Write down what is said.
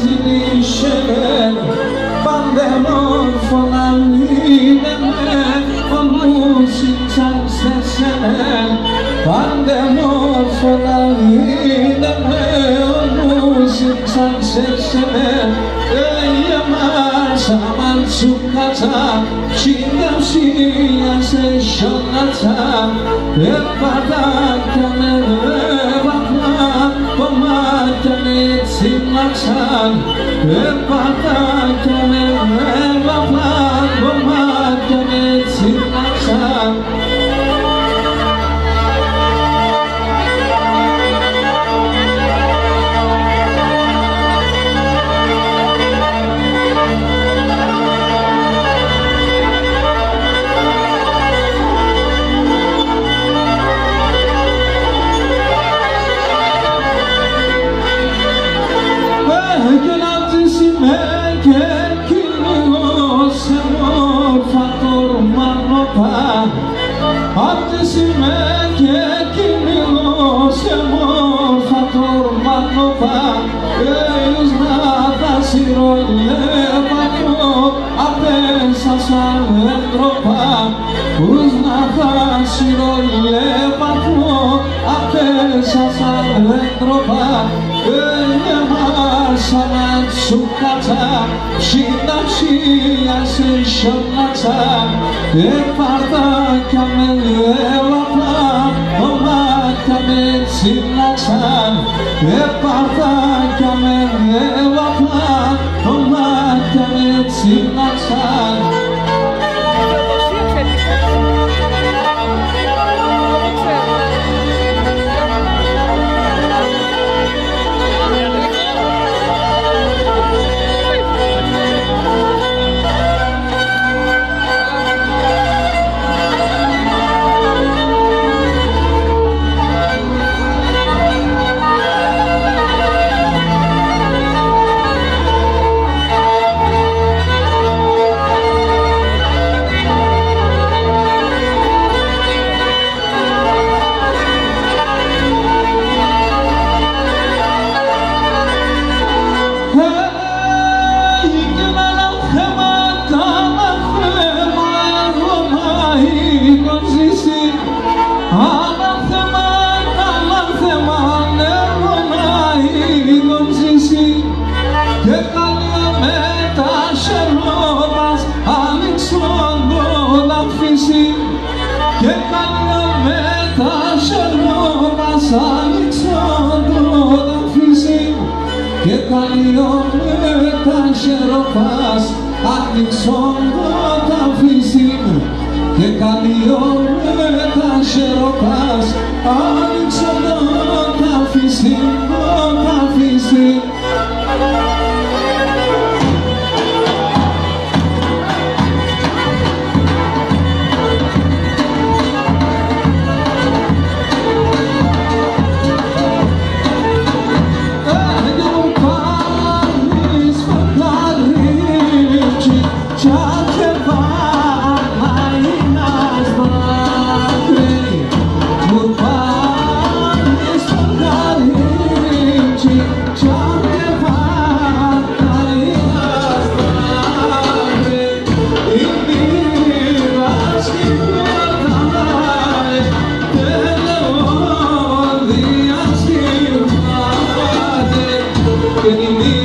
ζητήσετε παντεμόρφωνα μείνετε ο νους εξανστέσετε παντεμόρφωνα μείνετε ο νους εξανστέσετε για μας αμάν τσουκατσα συνταυσία σε σιωνατσα επατάκια με βαπλά κομμάτια με τσιμαξαν επατάκια με βαπλά κομμάτια με τσιμαξαν Αυτές είμαι και κυνηγώ σε μόρφα τορμάνοπα Έλους να τα σιρολεύατο απέσα σαν έντροπα Ούς να τα σιρολεύατο απέσα σαν έντροπα Ελεμάσα με τσουκατσα συνταξία σε σιωνατσα επαρτάκια με λεβαπλά κομμάτια με τσιμλαξαν επαρτάκια με λεβαπλά κομμάτια με τσιμλαξαν Και καλά με τα σερνόμας Αλεξάνδρο τα φύση Και καλά με τα σερνόμας Αλεξάνδρο τα φύση Και καλά με τα σερνόμας Αλεξάνδρο τα φύση Can you